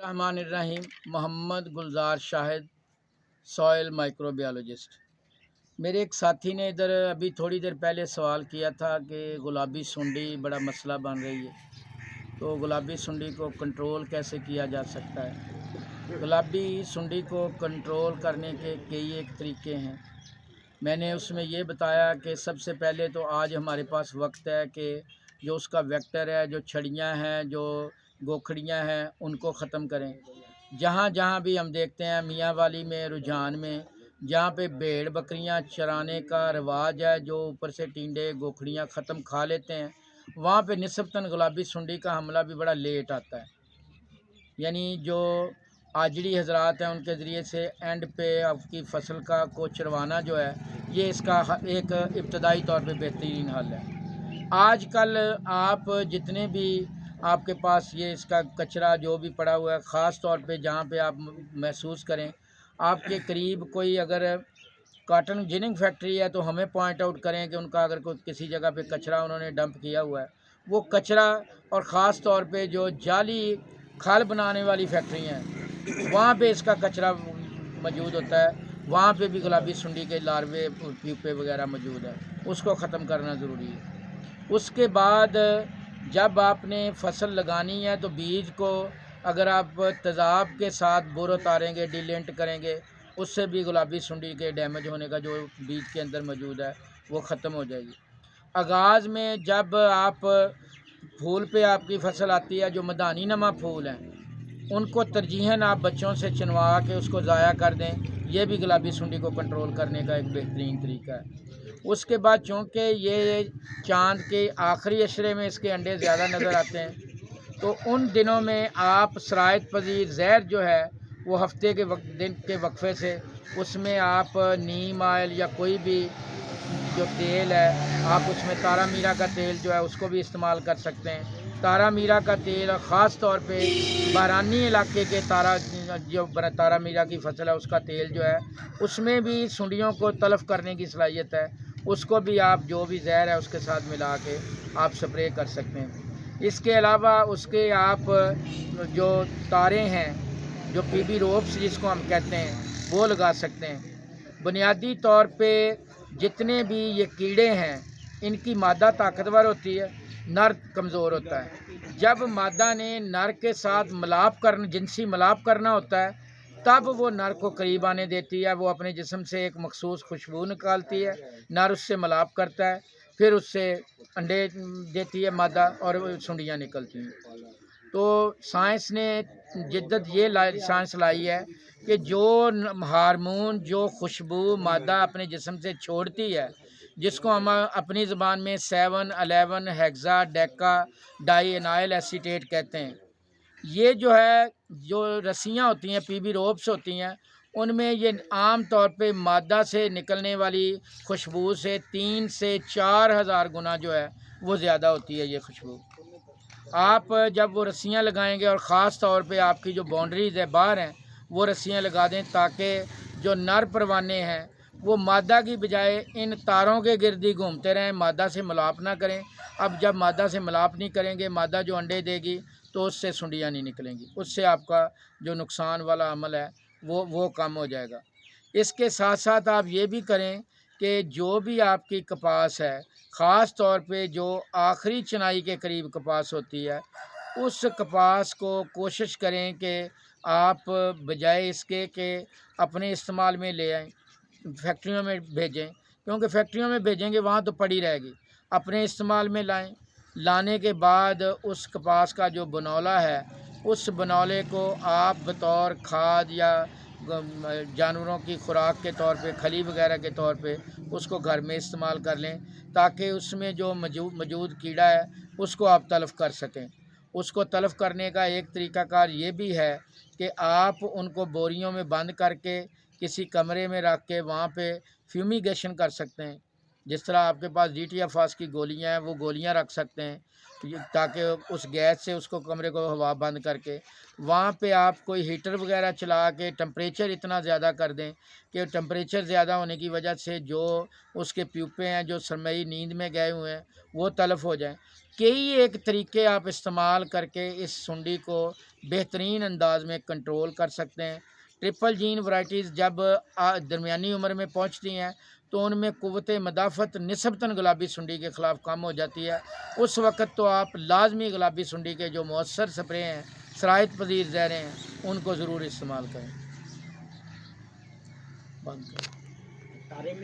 रहमानिर्रहीम। मोहम्मद गुलजार Shahid, soil microbiologist. मेरे एक साथी ने इधर अभी थोड़ी देर पहले सवाल किया था कि गुलाबी सुंडी बड़ा मसला बन रही है, तो गुलाबी सुंडी को कंट्रोल कैसे किया जा सकता है। गुलाबी सुंडी को कंट्रोल करने के कई एक तरीके हैं। मैंने उसमें ये बताया कि सबसे पहले तो आज हमारे पास वक्त है कि जो उसका वेक्टर है, जो छड़ियाँ हैं, जो गोखड़ियाँ हैं, उनको ख़त्म करें। जहाँ जहाँ भी हम देखते हैं मियाँ वाली में रुझान में, जहाँ पे भेड़ बकरियाँ चराने का रिवाज है, जो ऊपर से टींडे गोखड़ियाँ ख़त्म खा लेते हैं, वहाँ पे निस्बतन गुलाबी सुंडी का हमला भी बड़ा लेट आता है। यानी जो आजड़ी हजरात हैं उनके ज़रिए से एंड पे आपकी फ़सल को चरवाना जो है, ये इसका एक इब्तदाई तौर पे बेहतरीन हल है। आजकल आप जितने भी आपके पास ये इसका कचरा जो भी पड़ा हुआ है, ख़ास तौर पे जहाँ पे आप महसूस करें आपके करीब कोई अगर कॉटन जिनिंग फैक्ट्री है, तो हमें पॉइंट आउट करें कि उनका अगर कोई किसी जगह पे कचरा उन्होंने डंप किया हुआ है, वो कचरा और ख़ास तौर पे जो जाली खाल बनाने वाली फैक्ट्रियाँ हैं, वहाँ पे इसका कचरा मौजूद होता है। वहाँ पे भी गुलाबी सुंडी के लार्वे प्यूपे वगैरह मौजूद है, उसको ख़त्म करना ज़रूरी है। उसके बाद जब आपने फसल लगानी है तो बीज को अगर आप तेज़ाब के साथ बोरो उतारेंगे, डिलेंट करेंगे, उससे भी गुलाबी सुंडी के डैमेज होने का जो बीज के अंदर मौजूद है वो ख़त्म हो जाएगी। आगाज़ में जब आप फूल पे आपकी फसल आती है, जो मदानी नमा फूल हैं, उनको तरजीहन आप बच्चों से चुनवा के उसको ज़ाया कर दें, ये भी गुलाबी सुंडी को कंट्रोल करने का एक बेहतरीन तरीका है। उसके बाद चूँकि ये चाँद के आखिरी अशरे में इसके अंडे ज़्यादा नज़र आते हैं, तो उन दिनों में आप सरायत पजीर जहर जो है वो हफ्ते के दिन के वक्फे से उसमें आप नीम ऑयल या कोई भी जो तेल है, आप उसमें तारा मीरा का तेल जो है उसको भी इस्तेमाल कर सकते हैं। तारा मीरा का तेल और ख़ास तौर पे बारानी इलाके के तारा मीरा की फसल है, उसका तेल जो है उसमें भी सुंडियों को तलफ़ करने की सलाहियत है। उसको भी आप जो भी जहर है उसके साथ मिला के आप स्प्रे कर सकते हैं। इसके अलावा उसके आप जो तारे हैं, जो पीबी रोप्स जिसको हम कहते हैं, वो लगा सकते हैं। बुनियादी तौर पे जितने भी ये कीड़े हैं, इनकी मादा ताकतवर होती है, नर कमज़ोर होता है। जब मादा ने नर के साथ जिनसी मिलाप करना होता है, तब वो नर को करीब आने देती है। वो अपने जिस्म से एक मखसूस खुशबू निकालती है, नर उससे मिलाप करता है, फिर उससे अंडे देती है मादा और सुंडियाँ निकलती हैं। तो साइंस ने जिद्दत ये साइंस लाई है कि जो हार्मोन, जो खुशबू मादा अपने जिस्म से छोड़ती है, जिसको हम अपनी ज़बान में 7-11 हेक्सा डेका डाई एनाइल एसीटेट कहते हैं, ये जो है जो रस्सियाँ होती हैं, पीबी रोप्स होती हैं, उनमें ये आम तौर पे मादा से निकलने वाली खुशबू से 3 से 4 हज़ार गुना जो है वो ज़्यादा होती है ये खुशबू। आप जब वो रस्सियाँ लगाएंगे और ख़ास तौर पे आपकी जो बाउंड्रीज़ है बाहर हैं, वो रस्सियाँ लगा दें ताकि जो नर परवाने हैं वो मादा की बजाय इन तारों के गिर्द ही घूमते रहें, मादा से मिलाप ना करें। अब जब मादा से मिलाप नहीं करेंगे, मादा जो अंडे देगी तो उससे सुंडियाँ नहीं निकलेंगी, उससे आपका जो नुकसान वाला अमल है वो कम हो जाएगा। इसके साथ साथ आप ये भी करें कि जो भी आपकी कपास है, ख़ास तौर पे जो आखिरी चुनाई के करीब कपास होती है, उस कपास को कोशिश करें कि आप बजाय इसके कि अपने इस्तेमाल में ले आएँ, फैक्ट्रियों में भेजें, क्योंकि फैक्ट्रियों में भेजेंगे वहाँ तो पड़ी रहेगी। अपने इस्तेमाल में लाएँ, लाने के बाद उस कपास का जो बनौला है, उस बनौले को आप बतौर खाद या जानवरों की खुराक के तौर पे, खली वगैरह के तौर पे उसको घर में इस्तेमाल कर लें, ताकि उसमें जो मौजूद कीड़ा है उसको आप तलफ़ कर सकें। उसको तलफ़ करने का एक तरीक़ाकार ये भी है कि आप उनको बोरियों में बंद करके किसी कमरे में रख के वहाँ पे फ्यूमिगेशन कर सकते हैं। जिस तरह आपके पास DTFAS की गोलियां हैं, वो गोलियां रख सकते हैं ताकि उस गैस से उसको कमरे को हवा बंद करके वहाँ पे आप कोई हीटर वगैरह चला के टेम्परेचर इतना ज़्यादा कर दें कि टेम्परेचर ज़्यादा होने की वजह से जो उसके प्यूपे हैं जो सरमई नींद में गए हुए हैं वो तलफ हो जाएं। कई एक तरीके आप इस्तेमाल करके इस सुंडी को बेहतरीन अंदाज में कंट्रोल कर सकते हैं। ट्रिपल जीन वैराइटीज़ जब दरमियानी उम्र में पहुंचती हैं तो उनमें क़ुव्वत मदाफ़त निस्बतन गुलाबी सुंडी के ख़िलाफ़ कम हो जाती है। उस वक़्त तो आप लाजमी गुलाबी सुंडी के जो मौसर स्प्रे हैं, सरायत पजीर ज़हरें हैं, उनको ज़रूर इस्तेमाल करें। बंद करें।